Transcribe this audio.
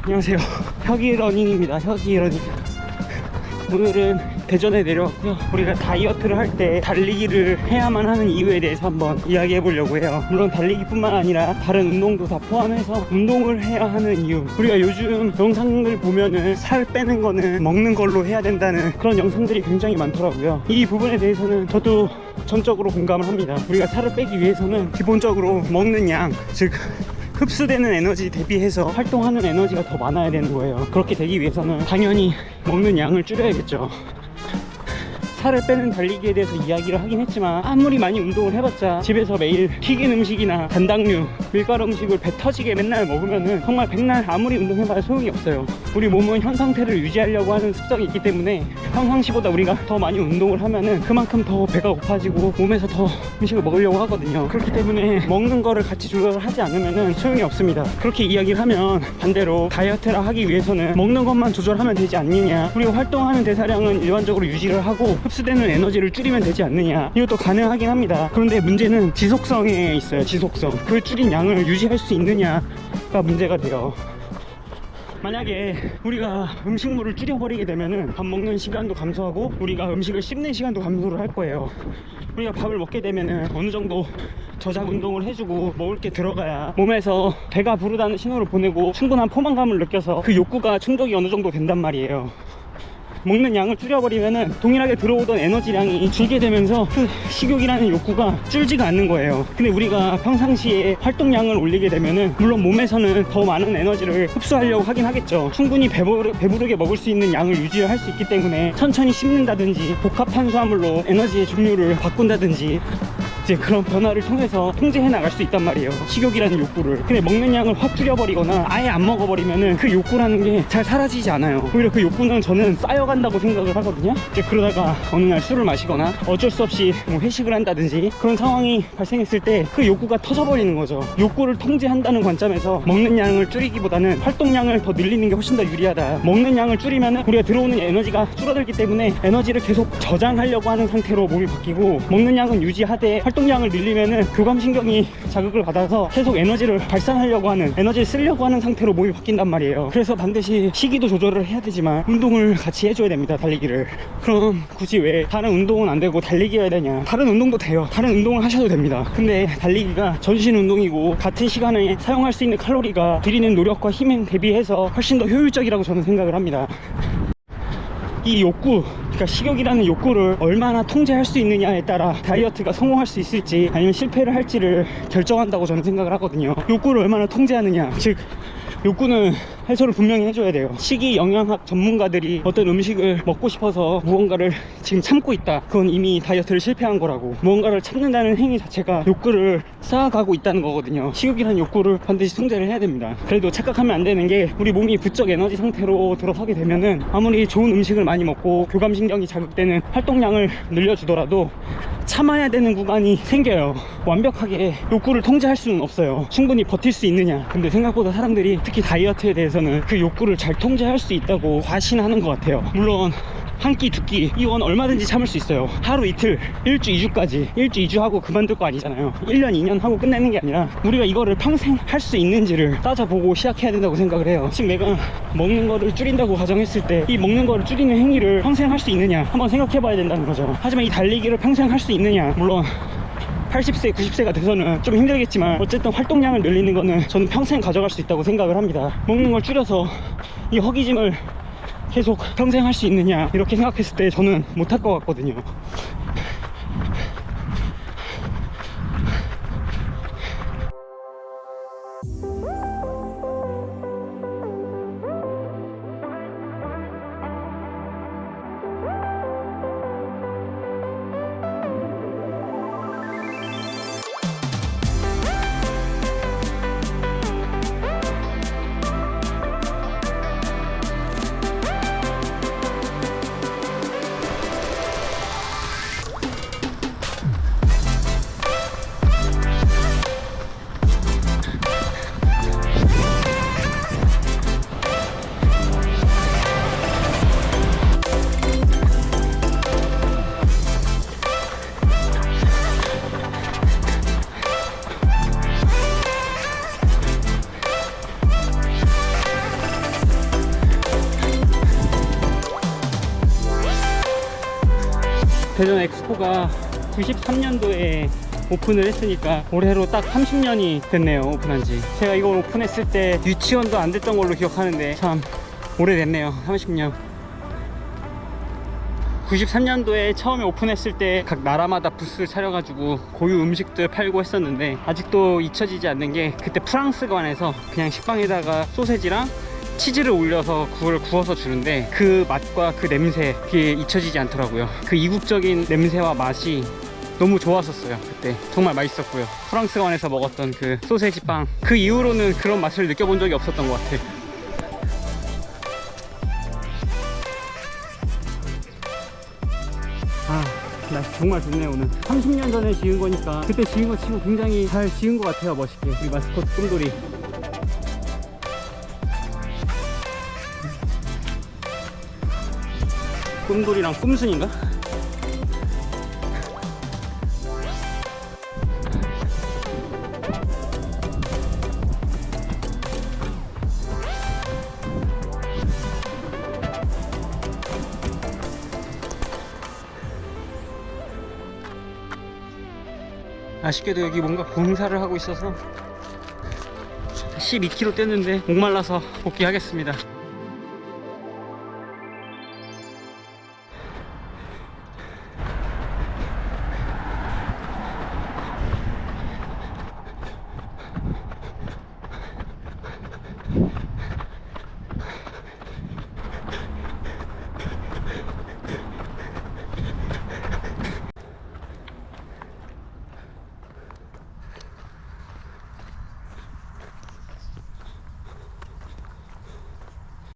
안녕하세요. 혁이러닝입니다. 혁이러닝. 오늘은 대전에 내려왔고요. 우리가 다이어트를 할 때 달리기를 해야만 하는 이유에 대해서 한번 이야기해 보려고 해요. 물론 달리기뿐만 아니라 다른 운동도 다 포함해서 운동을 해야 하는 이유. 우리가 요즘 영상을 보면은 살 빼는 거는 먹는 걸로 해야 된다는 그런 영상들이 굉장히 많더라고요. 이 부분에 대해서는 저도 전적으로 공감을 합니다. 우리가 살을 빼기 위해서는 기본적으로 먹는 양, 즉 흡수되는 에너지 대비해서 활동하는 에너지가 더 많아야 되는 거예요. 그렇게 되기 위해서는 당연히 먹는 양을 줄여야겠죠. 살을 빼는 달리기에 대해서 이야기를 하긴 했지만 아무리 많이 운동을 해봤자 집에서 매일 튀긴 음식이나 단당류, 밀가루 음식을 배 터지게 맨날 먹으면은 정말 백날 아무리 운동해봐야 소용이 없어요. 우리 몸은 현 상태를 유지하려고 하는 습성이 있기 때문에 평상시보다 우리가 더 많이 운동을 하면은 그만큼 더 배가 고파지고 몸에서 더 음식을 먹으려고 하거든요. 그렇기 때문에 먹는 거를 같이 조절을 하지 않으면은 소용이 없습니다. 그렇게 이야기를 하면 반대로 다이어트를 하기 위해서는 먹는 것만 조절하면 되지 않느냐, 우리가 활동하는 대사량은 일반적으로 유지를 하고 흡수되는 에너지를 줄이면 되지 않느냐, 이것도 가능하긴 합니다. 그런데 문제는 지속성에 있어요. 지속성. 그 줄인 양을 유지할 수 있느냐가 문제가 돼요. 만약에 우리가 음식물을 줄여버리게 되면은 밥 먹는 시간도 감소하고 우리가 음식을 씹는 시간도 감소를 할 거예요. 우리가 밥을 먹게 되면은 어느 정도 저작 운동을 해주고 먹을 게 들어가야 몸에서 배가 부르다는 신호를 보내고 충분한 포만감을 느껴서 그 욕구가 충족이 어느 정도 된단 말이에요. 먹는 양을 줄여버리면은 동일하게 들어오던 에너지량이 줄게 되면서 그 식욕이라는 욕구가 줄지가 않는 거예요. 근데 우리가 평상시에 활동량을 올리게 되면은 물론 몸에서는 더 많은 에너지를 흡수하려고 하긴 하겠죠. 충분히 배부르게 먹을 수 있는 양을 유지할 수 있기 때문에 천천히 씹는다든지 복합 탄수화물로 에너지의 종류를 바꾼다든지 이제 그런 변화를 통해서 통제해 나갈 수 있단 말이에요. 식욕이라는 욕구를. 근데 먹는 양을 확 줄여버리거나 아예 안 먹어버리면은 그 욕구라는 게 잘 사라지지 않아요. 오히려 그 욕구는 저는 쌓여간다고 생각을 하거든요. 이제 그러다가 어느 날 술을 마시거나 어쩔 수 없이 뭐 회식을 한다든지 그런 상황이 발생했을 때 그 욕구가 터져버리는 거죠. 욕구를 통제한다는 관점에서 먹는 양을 줄이기보다는 활동량을 더 늘리는 게 훨씬 더 유리하다. 먹는 양을 줄이면은 우리가 들어오는 에너지가 줄어들기 때문에 에너지를 계속 저장하려고 하는 상태로 몸이 바뀌고, 먹는 양은 유지하되 활동량을 늘리면은 교감신경이 자극을 받아서 계속 에너지를 발산하려고 하는, 에너지를 쓰려고 하는 상태로 몸이 바뀐단 말이에요. 그래서 반드시 식이도 조절을 해야 되지만 운동을 같이 해줘야 됩니다. 달리기를. 그럼 굳이 왜 다른 운동은 안 되고 달리기 해야 되냐? 다른 운동도 돼요. 다른 운동을 하셔도 됩니다. 근데 달리기가 전신 운동이고 같은 시간에 사용할 수 있는 칼로리가 들이는 노력과 힘에 대비해서 훨씬 더 효율적이라고 저는 생각을 합니다. 이 욕구, 그러니까 식욕이라는 욕구를 얼마나 통제할 수 있느냐에 따라 다이어트가 성공할 수 있을지 아니면 실패를 할지를 결정한다고 저는 생각을 하거든요. 욕구를 얼마나 통제하느냐, 즉 욕구는 해소를 분명히 해줘야 돼요. 식이 영양학 전문가들이 어떤 음식을 먹고 싶어서 무언가를 지금 참고 있다, 그건 이미 다이어트를 실패한 거라고. 무언가를 참는다는 행위 자체가 욕구를 쌓아가고 있다는 거거든요. 식욕이라는 욕구를 반드시 통제를 해야 됩니다. 그래도 착각하면 안 되는 게, 우리 몸이 부쩍 에너지 상태로 들어서게 되면은 아무리 좋은 음식을 많이 먹고 교감신경이 자극되는 활동량을 늘려주더라도 참아야 되는 구간이 생겨요. 완벽하게 욕구를 통제할 수는 없어요. 충분히 버틸 수 있느냐. 근데 생각보다 사람들이 특히 다이어트에 대해서는 그 욕구를 잘 통제할 수 있다고 과신하는 것 같아요. 물론 한 끼, 두 끼, 이건 얼마든지 참을 수 있어요. 하루 이틀, 1주, 2주까지. 1주, 2주 하고 그만둘 거 아니잖아요. 1년, 2년 하고 끝내는 게 아니라 우리가 이거를 평생 할 수 있는지를 따져보고 시작해야 된다고 생각을 해요. 지금 내가 먹는 거를 줄인다고 가정했을 때 이 먹는 거를 줄이는 행위를 평생 할 수 있느냐 한번 생각해 봐야 된다는 거죠. 하지만 이 달리기를 평생 할 수 있느냐, 물론 80세, 90세가 돼서는 좀 힘들겠지만 어쨌든 활동량을 늘리는 거는 저는 평생 가져갈 수 있다고 생각을 합니다. 먹는 걸 줄여서 이 허기짐을 계속 평생 할 수 있느냐, 이렇게 생각했을 때 저는 못할 것 같거든요. 대전 엑스포가 93년도에 오픈을 했으니까 올해로 딱 30년이 됐네요, 오픈한지. 제가 이걸 오픈했을 때 유치원도 안 됐던 걸로 기억하는데 참 오래됐네요. 30년. 93년도에 처음에 오픈했을 때 각 나라마다 부스를 차려가지고 고유 음식들 팔고 했었는데, 아직도 잊혀지지 않는 게 그때 프랑스관에서 그냥 식빵에다가 소세지랑 치즈를 올려서 그걸 구워서 주는데 그 맛과 그 냄새, 그게 잊혀지지 않더라고요. 그 이국적인 냄새와 맛이 너무 좋았었어요. 그때 정말 맛있었고요. 프랑스관에서 먹었던 그 소세지 빵, 그 이후로는 그런 맛을 느껴본 적이 없었던 것 같아요. 아, 날씨 정말 좋네요. 오늘 30년 전에 지은 거니까 그때 지은 거 치고 굉장히 잘 지은 것 같아요. 멋있게. 우리 마스코트 꿈돌이. 꿈돌이랑 꿈순인가? 아쉽게도 여기 뭔가 공사를 하고 있어서 12km 뗐는데 목말라서 복귀하겠습니다.